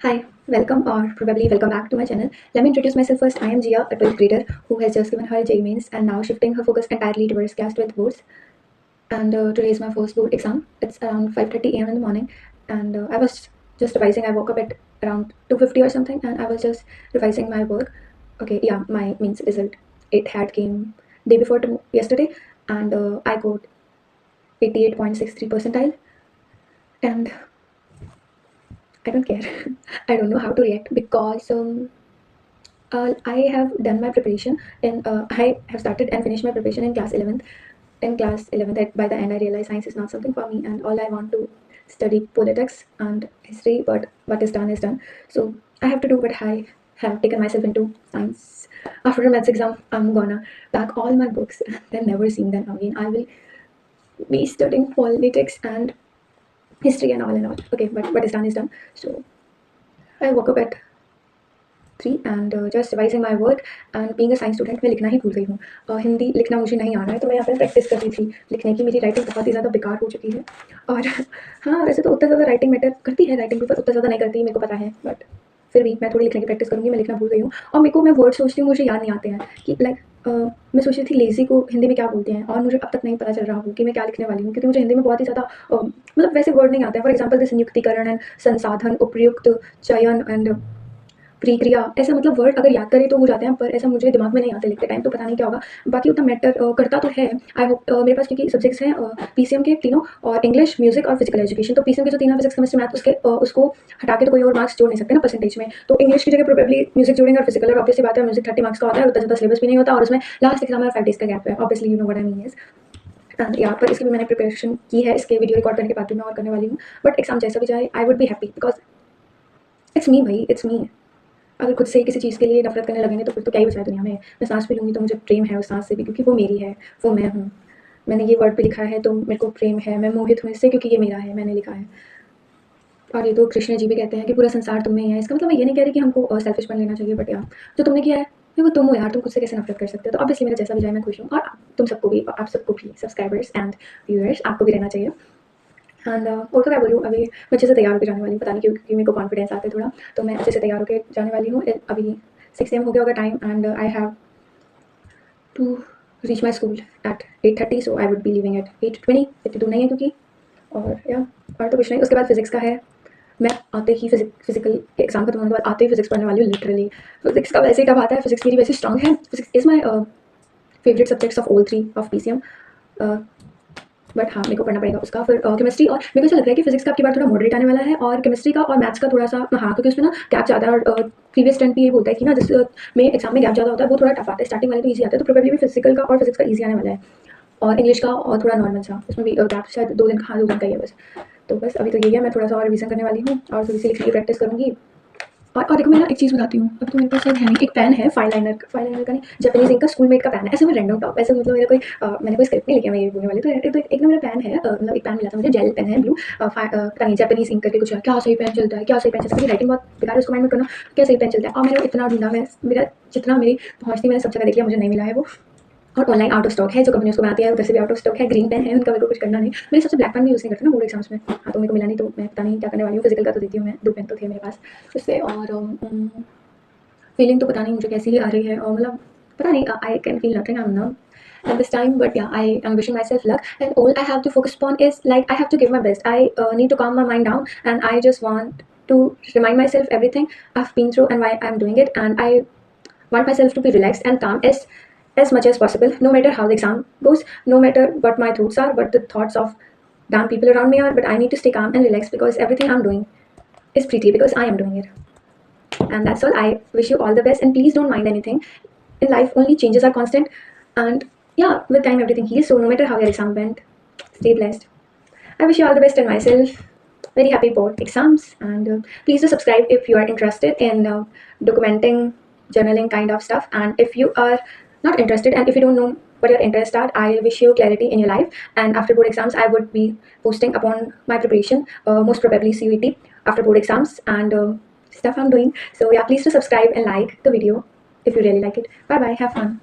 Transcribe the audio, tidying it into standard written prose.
Hi, welcome or probably welcome back to my channel. Let me introduce myself first. I am Jia, a 12th grader who has just given her JEE mains and now shifting her focus entirely towards CAST with boards. And today is my first board exam. It's around 5:30 a.m. in the morning, and I was just revising. I woke up at around 2:50 or something, and I was just revising my work. Okay, yeah, my means result. It had came day before yesterday, and I got 88.63 percentile, and I don't care. I don't know how to react because I have done my preparation and I have started and finished my preparation in class 11th. In class 11th, by the end, I realized science is not something for me, and all I want to study politics and history. But what is done is done. So I have to do what I have taken myself into science. After the maths exam, I'm gonna pack all my books and then never seeing them again. I will be studying politics and history and all and all. Okay, but what is done is done. So I woke up at 3 and just revising my work and being a science student मैं लिखना ही भूल गई हूँ। हिंदी लिखना मुझे नहीं आ रहा है, तो मैं यहाँ पर प्रैक्टिस कर रही थी लिखने की। मेरी राइटिंग बहुत ही ज़्यादा बेकार हो चुकी है। और हाँ, वैसे तो उतना ज़्यादा राइटिंग मैटर करती है, राइटिंग पेपर उतना ज़्यादा नहीं करती, मेरे को पता है, बट फिर भी मैं थोड़ी लिखने की प्रैक्टिस करूँगी। मैं लिखना भूल गई हूँ और मेरे को मैं वर्ड सोचती हूँ, मुझे याद नहीं आते हैं कि लाइक मैं सोच रही थी लेज़ी को हिंदी में क्या बोलते हैं, और मुझे अब तक नहीं पता चल रहा हो कि मैं क्या लिखने वाली हूँ, क्योंकि मुझे हिंदी में बहुत ही ज़्यादा मतलब वैसे वर्ड नहीं आते हैं। फॉर एग्जाम्पल जैसे नियुक्तिकरण एंड संसाधन, उपयुक्त, चयन एंड प्रक्रिया, ऐसा मतलब वर्ड अगर याद करें तो हो जाते हैं, पर ऐसा मुझे दिमाग में नहीं आते लिखते टाइम, तो पता नहीं क्या होगा। बाकी उतना मैटर करता तो है। आई होप मेरे पास क्योंकि सब्जेक्ट्स हैं पीसीएम के तीनों, और इंग्लिश, म्यूजिक और फिजिकल एजुकेशन। तो पीसीएम के जो तीनों फिजिक्स, केमिस्ट्री, मैथ, उसको हटा के तो कोई और मार्क्स जोड़ नहीं सकते ना परसेंटेज में। तो इंग्लिश की जगह प्रोबेबली म्यूजिक जोड़ेंगे, और फिजिकल, और ऑब्वियसली बात है म्यूजिक 30 मार्क्स का होता है, उतना ज़्यादा सिलेबस भी नहीं होता, और उसमें लास्ट एग्जाम में 5 डेज का गैप है। Obviously you know what I mean is. And यहाँ पर इसकी भी मैंने प्रिपरेशन की है, इसके वीडियो रिकॉर्ड करने के बाद भी मैं और करने वाली हूँ। बट एग्जाम जैसा भी जाए आई would be happy, because it's me भाई, इट्स मी। अगर खुद से ही किसी चीज़ के लिए नफरत करने लगेंगे तो फिर तो क्या ही बचा है दुनिया में। मैं सांस भी लूँगी तो मुझे प्रेम है उस सांस से भी, क्योंकि वो मेरी है, वो मैं हूँ। मैंने ये वर्ड पे लिखा है तो मेरे को प्रेम है, मैं मोहित हूँ इससे, क्योंकि ये मेरा है, मैंने लिखा है। और ये तो कृष्ण जी भी कहते हैं कि पूरा संसार तुम में ही है। इसका मतलब मैं ये नहीं कह रही कि हमको सेल्फिश बन लेना चाहिए, बट यार जो तुमने किया है वो तुम हो यार, तुम खुद से कैसे नफरत कर सकते हो। तो ऑब्वियसली मेरा जैसा भी जाए मैं खुश हूँ, और तुम सबको भी, आप सबको भी, सब्सक्राइबर्स एंड व्यूअर्स, आपको भी रहना चाहिए। एंड और तो क्या बोलूँ, अभी मैं अच्छे से तैयार होकर जाने वाली हूँ। पता नहीं क्यों, क्योंकि मेरे को कॉन्फिडेंस आता है थोड़ा, तो मैं अच्छे से तैयार होकर जाने वाली हूँ। अभी 6 AM हो गया होगा time, and I have to reach my school at 8:30, so I would be living at 8:20। इतनी दूर नहीं है क्योंकि, और या और तो कुछ नहीं। उसके बाद फिजिक्स का है। मैं आते ही फिजिकल एग्जाम खत्म होने के बाद आते ही फिजिक्स पढ़ने वाली हूँ लिटरली। फिजिक्स का वैसे ही टफ आता है, फिजिक्स मेरी वैसे स्ट्रॉन्ग है। Physics is my favourite subjects of all 3 of PCM. But हाँ, मेरे को पढ़ना पड़ेगा उसका। फिर केमिस्ट्री, और मेरे को ऐसा लग रहा है कि फिजिक्स का आपकी बार थोड़ा मॉडरेट आने वाला है, और केमिस्ट्री का और मैथ्स का थोड़ा सा हाँ, क्योंकि उसमें ना गैप ज़्यादा है। और प्रीवियस टेंथ भी ये बोलता है कि ना जिस में एग्जाम में गैप ज़्यादा होता है वो थोड़ा टफ आता है। स्टार्टिंग वाले तो ईजी आता है, तो प्रोबेबली भी फिजिकल का और फिजिक्स का ईजी आने वाला है। और इंग्लिश का और थोड़ा नॉर्मल सा, उसमें भी गैप शायद 2 दिन का, हाँ 2 दिन का ही है बस। तो बस अभी तो यही है, मैं थोड़ा सा और रिवीजन करने वाली हूँ और थोड़ी सी लिखने की प्रैक्टिस करूँगी। और देखो, मैं ना एक चीज़ बताती हूँ, अब तो मेरे पास शायद है नहीं, एक पेन है फाइव लाइनर का नहीं, जापानीज़ इंक का स्कूलमेट का पेन है। ऐसे मैं रैंडम टॉप, ऐसे मतलब मेरा कोई मैंने कोई स्क्रिप्ट नहीं लिखी है, मैं ये बोलने वाली। तो एक ना मेरा पेन है, मतलब एक पेन मिला था मुझे, जेल पेन है ब्लू, पता नहीं जापानीज़ इंक करके कुछ है। क्या सही पेन चलता है, क्या सही पेन चलता है, मेरी राइटिंग बहुत बेकार है, उसको माइंड मत करना। क्या सही पेन चलता है, और मैंने इतना ढूँढा, मैं मेरा जितना मेरी पहुँच थी मैंने सब जगह देख लिया, मुझे नहीं मिला है वो। और ऑनलाइन आउट ऑफ स्टॉक है, जो कंपनी उसको बनाती है उधर से भी आउट ऑफ स्टॉक है। ग्रीन पेन है उनका, मेरे को कुछ करना नहीं। मेरे सबसे ब्लैक पेन भी यूज़ नहीं करते ना बोर्ड एग्जाम्स में। हाँ, तो मेरे को मिला नहीं, तो मैं पता नहीं क्या करने वाली हूँ। फिजिकल का तो देती हूँ मैं, 2 पेन तो थे मेरे पास उससे। और फीलिंग तो पता नहीं मुझे कैसी आ रही है, और मतलब पता नहीं, I can feel nothing, I am numb at this time, but yeah, I am wishing myself luck, and all I have to focus upon is like I have to give my best. I need to calm my mind down, and I just want to remind myself everything I've been through and why I'm doing it, and I want myself to be relaxed and calm as much as possible, no matter how the exam goes, no matter what my thoughts are, what the thoughts of damn people around me are. But I need to stay calm and relaxed, because everything I'm doing is pretty, because I am doing it. And that's all. I wish you all the best, and please don't mind anything. In life, only changes are constant, and yeah, with time everything heals. So no matter how your exam went, stay blessed. I wish you all the best, and myself very happy board exams. And please do subscribe if you are interested in documenting, journaling kind of stuff. And if you are not interested, and if you don't know what your interests are, I wish you clarity in your life. And after board exams, I would be posting upon my preparation, most probably CUET after board exams, and stuff I'm doing. So yeah, please do subscribe and like the video if you really like it. Bye bye, have fun.